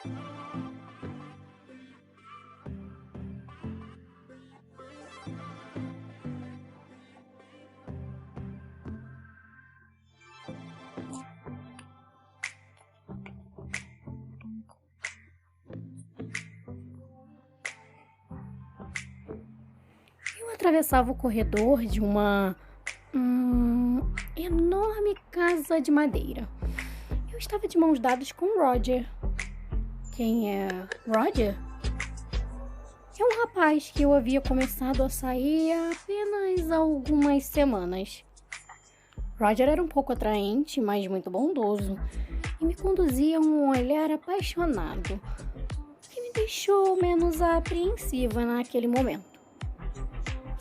Eu atravessava o corredor de uma enorme casa de madeira. Eu estava de mãos dadas com Roger. Quem é Roger? É um rapaz que eu havia começado a sair há apenas algumas semanas. Roger era um pouco atraente, mas muito bondoso, e me conduzia um olhar apaixonado, que me deixou menos apreensiva naquele momento.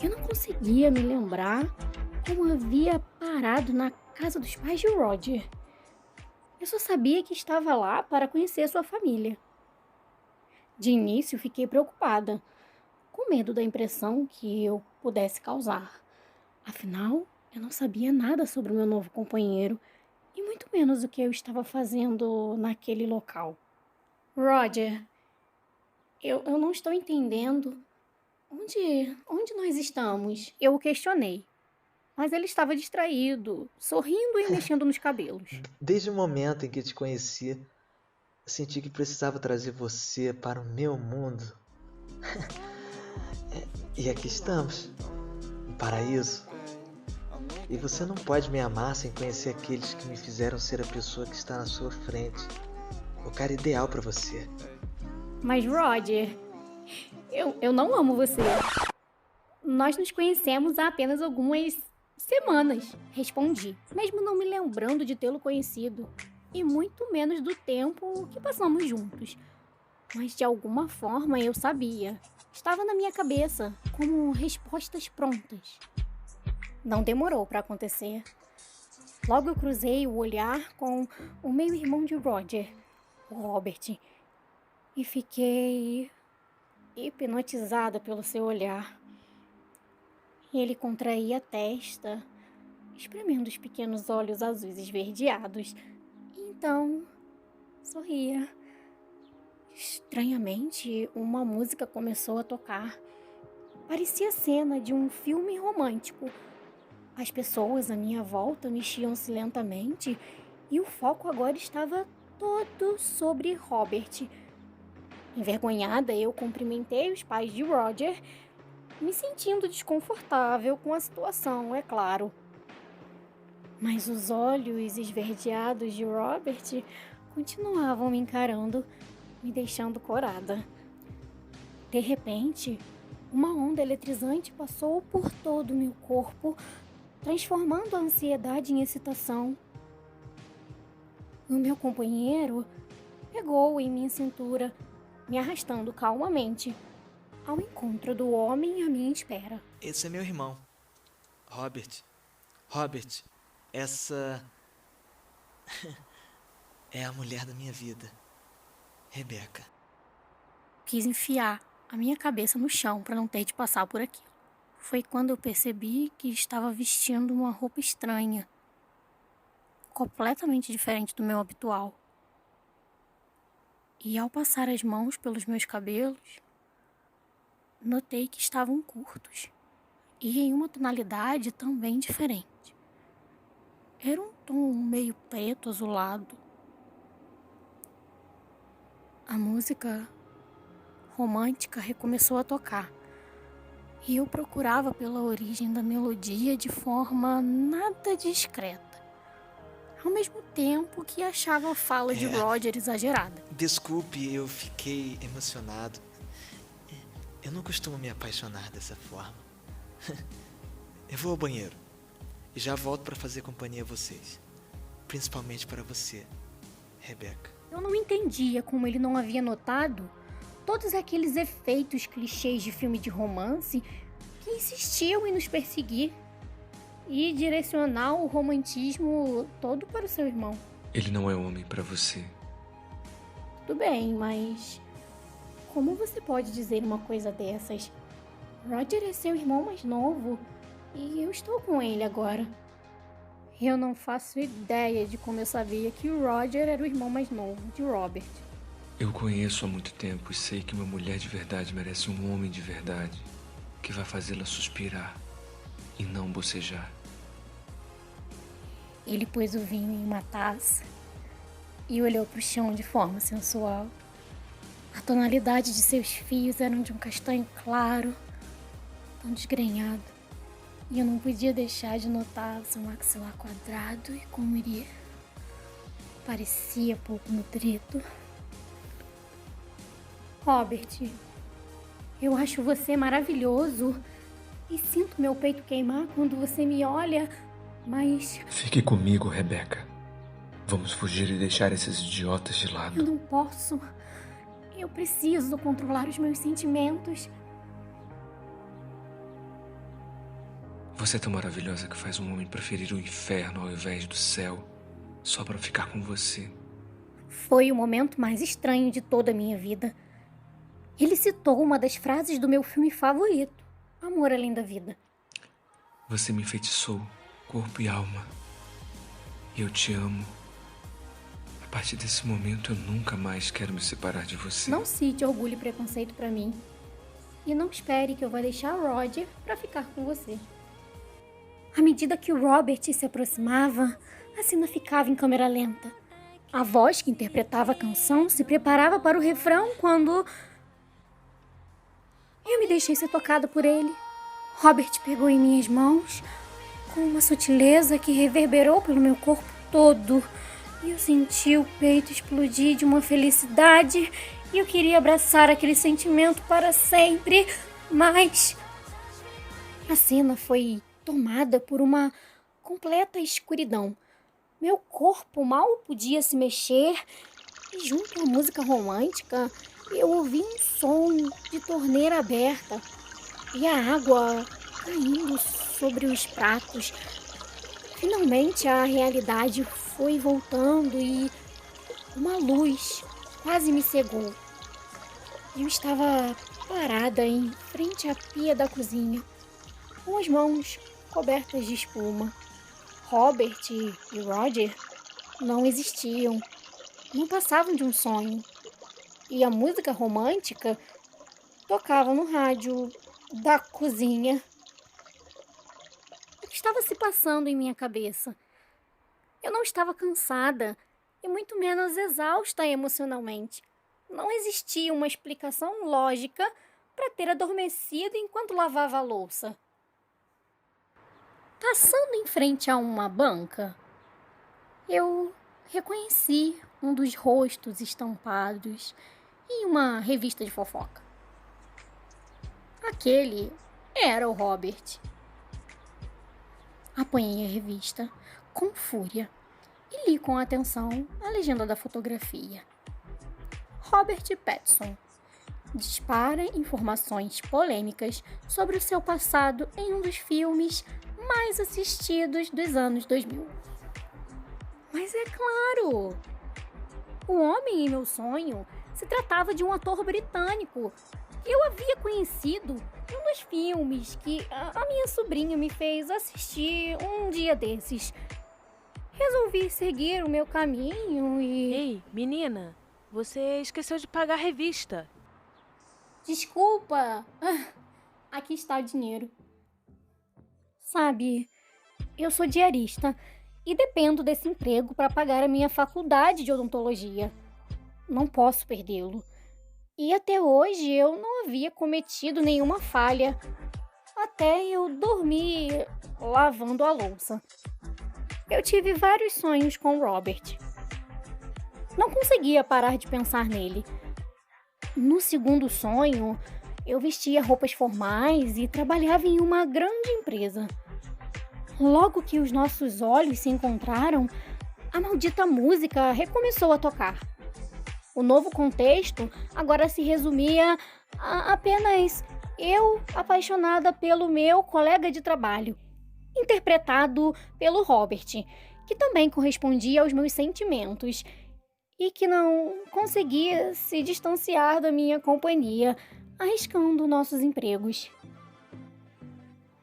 Eu não conseguia me lembrar como havia parado na casa dos pais de Roger. Eu só sabia que estava lá para conhecer sua família. De início, fiquei preocupada, com medo da impressão que eu pudesse causar. Afinal, eu não sabia nada sobre o meu novo companheiro e muito menos o que eu estava fazendo naquele local. Roger, eu não estou entendendo. Onde nós estamos? Eu o questionei. Mas ele estava distraído, sorrindo e mexendo nos cabelos. Desde o momento em que te conheci, senti que precisava trazer você para o meu mundo. E aqui estamos, no paraíso. E você não pode me amar sem conhecer aqueles que me fizeram ser a pessoa que está na sua frente. O cara ideal para você. Mas, Roger, eu não amo você. Nós nos conhecemos há apenas algumas semanas, respondi, mesmo não me lembrando de tê-lo conhecido, e muito menos do tempo que passamos juntos. Mas de alguma forma eu sabia. Estava na minha cabeça, como respostas prontas. Não demorou para acontecer. Logo eu cruzei o olhar com o meio-irmão de Roger, o Robert, e fiquei hipnotizada pelo seu olhar. Ele contraía a testa, espremendo os pequenos olhos azuis esverdeados. E então, sorria. Estranhamente, uma música começou a tocar. Parecia a cena de um filme romântico. As pessoas à minha volta mexiam-se lentamente e o foco agora estava todo sobre Robert. Envergonhada, eu cumprimentei os pais de Roger, me sentindo desconfortável com a situação, é claro. Mas os olhos esverdeados de Robert continuavam me encarando, me deixando corada. De repente, uma onda eletrizante passou por todo o meu corpo, transformando a ansiedade em excitação. O meu companheiro pegou em minha cintura, me arrastando calmamente ao encontro do homem à minha espera. Esse é meu irmão, Robert. Robert, essa é a mulher da minha vida, Rebecca. Quis enfiar a minha cabeça no chão para não ter de passar por aquilo. Foi quando eu percebi que estava vestindo uma roupa estranha, completamente diferente do meu habitual. E ao passar as mãos pelos meus cabelos, notei que estavam curtos e em uma tonalidade também diferente. Era um tom meio preto azulado. A música romântica recomeçou a tocar e eu procurava pela origem da melodia de forma nada discreta, ao mesmo tempo que achava a fala de Roger exagerada. Desculpe, eu fiquei emocionado. Eu não costumo me apaixonar dessa forma. Eu vou ao banheiro e já volto para fazer companhia a vocês. Principalmente para você, Rebecca. Eu não entendia como ele não havia notado todos aqueles efeitos clichês de filme de romance que insistiam em nos perseguir e direcionar o romantismo todo para o seu irmão. Ele não é homem para você. Tudo bem, mas como você pode dizer uma coisa dessas? Roger é seu irmão mais novo e eu estou com ele agora. Eu não faço ideia de como eu sabia que o Roger era o irmão mais novo de Robert. Eu o conheço há muito tempo e sei que uma mulher de verdade merece um homem de verdade que vai fazê-la suspirar e não bocejar. Ele pôs o vinho em uma taça e olhou para o chão de forma sensual. A tonalidade de seus fios eram de um castanho claro, tão desgrenhado, e eu não podia deixar de notar seu maxilar quadrado e como ele parecia pouco nutrido. Robert, eu acho você maravilhoso e sinto meu peito queimar quando você me olha, mas Fique comigo, Rebeca. Vamos fugir e deixar esses idiotas de eu lado. não posso. Eu preciso controlar os meus sentimentos. Você é tão maravilhosa que faz um homem preferir o inferno ao invés do céu, só para ficar com você. Foi o momento mais estranho de toda a minha vida. Ele citou uma das frases do meu filme favorito, Amor Além da Vida. Você me enfeitiçou, corpo e alma. E eu te amo. A partir desse momento, eu nunca mais quero me separar de você. Não cite orgulho e preconceito pra mim. E não espere que eu vá deixar o Roger pra ficar com você. À medida que o Robert se aproximava, a cena ficava em câmera lenta. A voz que interpretava a canção se preparava para o refrão quando eu me deixei ser tocada por ele. Robert pegou em minhas mãos com uma sutileza que reverberou pelo meu corpo todo. E eu senti o peito explodir de uma felicidade e eu queria abraçar aquele sentimento para sempre, mas a cena foi tomada por uma completa escuridão. Meu corpo mal podia se mexer e junto à música romântica eu ouvi um som de torneira aberta e a água caindo sobre os pratos. Finalmente a realidade foi voltando e uma luz quase me cegou. Eu estava parada em frente à pia da cozinha, com as mãos cobertas de espuma. Robert e Roger não existiam, não passavam de um sonho. E a música romântica tocava no rádio da cozinha. O que estava se passando em minha cabeça? Eu não estava cansada e muito menos exausta emocionalmente. Não existia uma explicação lógica para ter adormecido enquanto lavava a louça. Passando em frente a uma banca, eu reconheci um dos rostos estampados em uma revista de fofoca. Aquele era o Robert. Apanhei a revista com fúria e li com atenção a legenda da fotografia. Robert Pattinson dispara informações polêmicas sobre o seu passado em um dos filmes mais assistidos dos anos 2000. Mas é claro, o homem em meu sonho se tratava de um ator britânico. Eu havia conhecido em um dos filmes que a minha sobrinha me fez assistir um dia desses. Resolvi seguir o meu caminho e... Ei, menina, você esqueceu de pagar a revista. Desculpa, aqui está o dinheiro. Sabe, eu sou diarista e dependo desse emprego para pagar a minha faculdade de odontologia. Não posso perdê-lo. E até hoje eu não havia cometido nenhuma falha. Até eu dormir lavando a louça. Eu tive vários sonhos com Robert. Não conseguia parar de pensar nele. No segundo sonho, eu vestia roupas formais e trabalhava em uma grande empresa. Logo que os nossos olhos se encontraram, a maldita música recomeçou a tocar. O novo contexto agora se resumia a apenas eu apaixonada pelo meu colega de trabalho, interpretado pelo Robert, que também correspondia aos meus sentimentos e que não conseguia se distanciar da minha companhia, arriscando nossos empregos.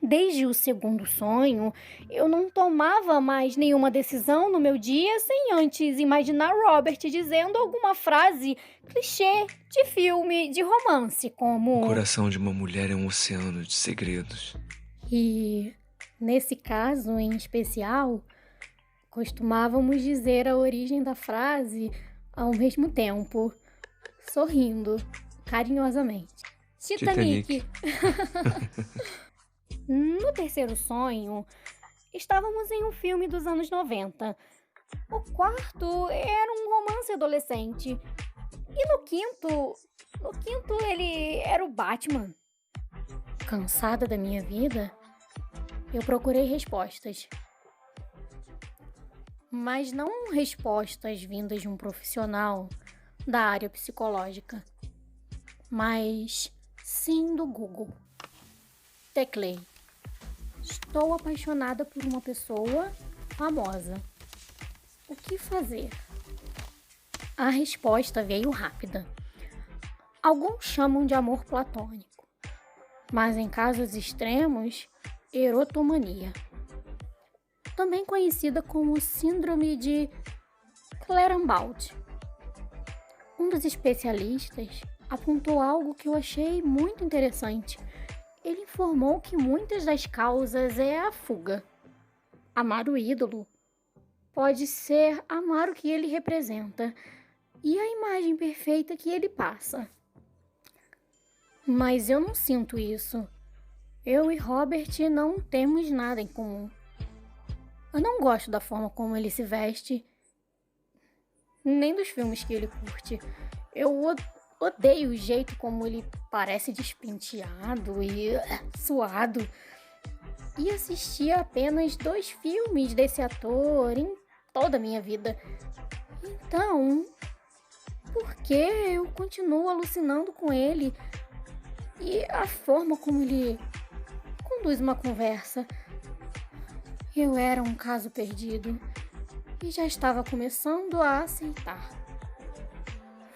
Desde o segundo sonho, eu não tomava mais nenhuma decisão no meu dia sem antes imaginar Robert dizendo alguma frase clichê de filme de romance, O como... coração de uma mulher é um oceano de segredos. E, nesse caso em especial, costumávamos dizer a origem da frase ao mesmo tempo, sorrindo carinhosamente. Titanic. No terceiro sonho, estávamos em um filme dos anos 90. O quarto era um romance adolescente. E no quinto ele era o Batman. Cansada da minha vida, eu procurei respostas. Mas não respostas vindas de um profissional da área psicológica, mas sim do Google. Teclei: estou apaixonada por uma pessoa famosa. O que fazer? A resposta veio rápida. Alguns chamam de amor platônico, mas em casos extremos, erotomania. Também conhecida como síndrome de Clerambault. Um dos especialistas apontou algo que eu achei muito interessante. Ele informou que muitas das causas é a fuga. Amar o ídolo pode ser amar o que ele representa e a imagem perfeita que ele passa. Mas eu não sinto isso. Eu e Robert não temos nada em comum. Eu não gosto da forma como ele se veste, nem dos filmes que ele curte. Eu odeio o jeito como ele parece despenteado e suado. E assisti a apenas 2 filmes desse ator em toda a minha vida. Então, por que eu continuo alucinando com ele? E a forma como ele conduz uma conversa. Eu era um caso perdido e já estava começando a aceitar.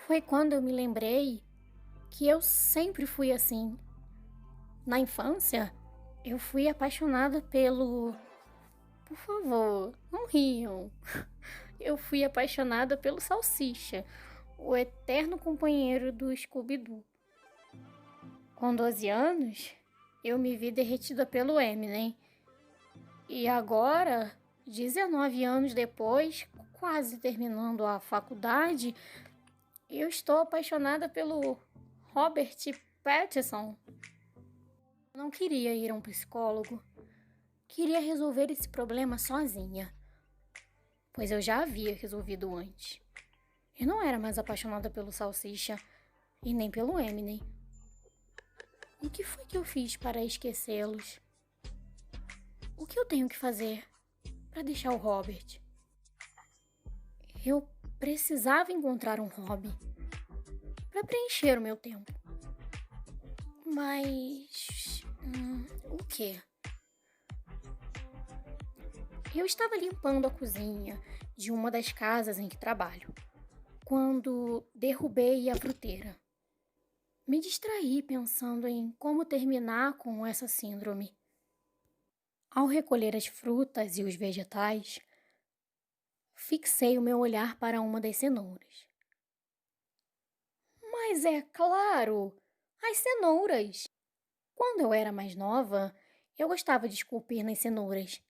Foi quando eu me lembrei que eu sempre fui assim. Na infância, eu fui apaixonada pelo... Por favor, não riam. Eu fui apaixonada pelo Salsicha, o eterno companheiro do Scooby-Doo. Com 12 anos, eu me vi derretida pelo Eminem. E agora, 19 anos depois, quase terminando a faculdade, eu estou apaixonada pelo Robert Pattinson. Não queria ir a um psicólogo. Queria resolver esse problema sozinha, pois eu já havia resolvido antes. Eu não era mais apaixonada pelo Salsicha e nem pelo Eminem. O que foi que eu fiz para esquecê-los? O que eu tenho que fazer para deixar o Robert? Eu precisava encontrar um hobby para preencher o meu tempo. Mas... o quê? Eu estava limpando a cozinha de uma das casas em que trabalho, quando derrubei a fruteira. Me distraí pensando em como terminar com essa síndrome. Ao recolher as frutas e os vegetais, fixei o meu olhar para uma das cenouras. Mas é claro, as cenouras! Quando eu era mais nova, eu gostava de esculpir nas cenouras.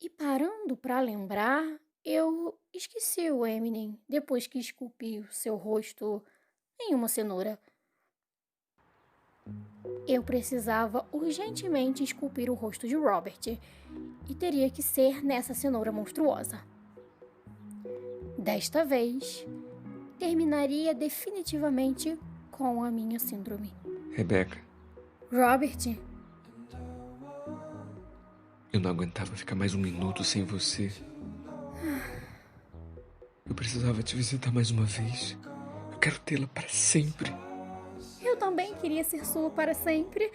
E parando para lembrar, eu esqueci o Eminem depois que esculpi o seu rosto em uma cenoura. Eu precisava urgentemente esculpir o rosto de Robert e teria que ser nessa cenoura monstruosa. Desta vez, terminaria definitivamente com a minha síndrome. Rebecca, Robert, eu não aguentava ficar mais 1 minuto sem você. Eu precisava te visitar mais uma vez. Eu quero tê-la para sempre. eu também queria ser sua para sempre,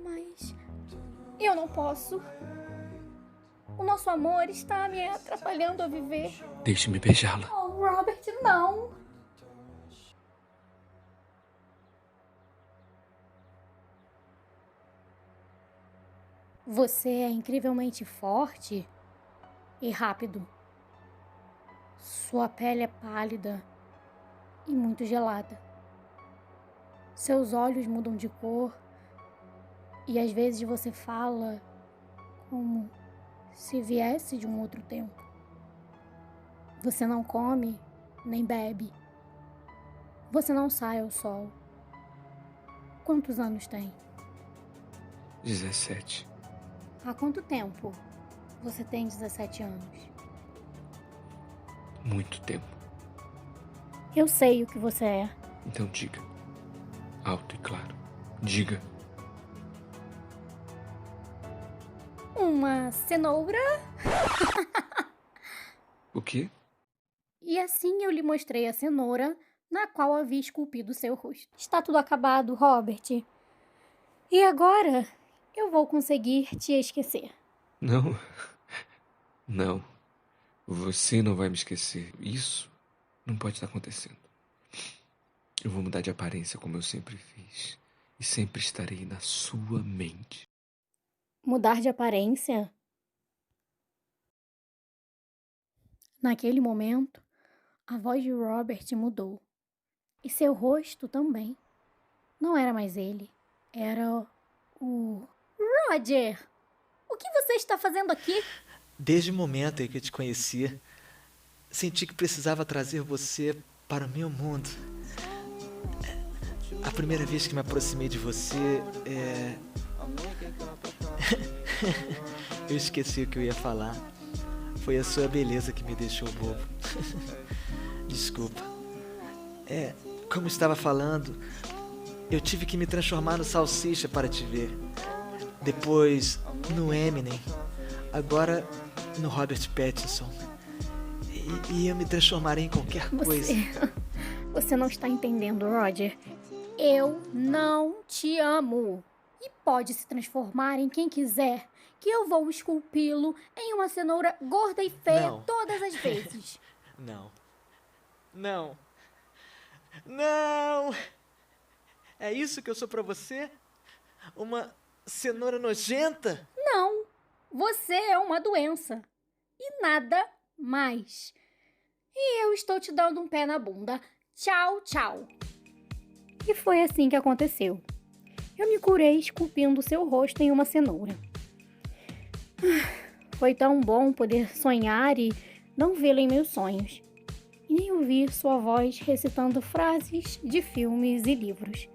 mas eu não posso. O nosso amor está me atrapalhando a viver. Deixe-me beijá-la. Oh, Robert, não! Você é incrivelmente forte e rápido. Sua pele é pálida e muito gelada. Seus olhos mudam de cor e às vezes você fala como se viesse de um outro tempo. Você não come nem bebe. Você não sai ao sol. Quantos anos tem? 17. Há quanto tempo você tem 17 anos? Muito tempo. Eu sei o que você é. Então diga. Alto e claro. Diga. Uma cenoura? O quê? E assim eu lhe mostrei a cenoura na qual havia esculpido seu rosto. Está tudo acabado, Robert. E agora eu vou conseguir te esquecer. Não. Não. Você não vai me esquecer. Isso não pode estar acontecendo. Eu vou mudar de aparência como eu sempre fiz. E sempre estarei na sua mente. Mudar de aparência? Naquele momento, a voz de Robert mudou. E seu rosto também. Não era mais ele. Era o... Roger! O que você está fazendo aqui? Desde o momento em que eu te conheci, senti que precisava trazer você para o meu mundo. A primeira vez que me aproximei de você, eu esqueci o que eu ia falar. Foi a sua beleza que me deixou bobo. Desculpa. Como estava falando, eu tive que me transformar no Salsicha para te ver. Depois, no Eminem. Agora, no Robert Pattinson. E eu me transformarei em qualquer coisa. Você não está entendendo, Roger. Eu não te amo. E pode se transformar em quem quiser, que eu vou esculpi-lo em uma cenoura gorda e feia Não. todas as vezes. Não. Não. Não! É isso que eu sou pra você? Uma cenoura nojenta? Não, você é uma doença. E nada mais. E eu estou te dando um pé na bunda. Tchau, tchau. E foi assim que aconteceu. Eu me curei esculpindo seu rosto em uma cenoura. Foi tão bom poder sonhar e não vê-lo em meus sonhos. E nem ouvir sua voz recitando frases de filmes e livros.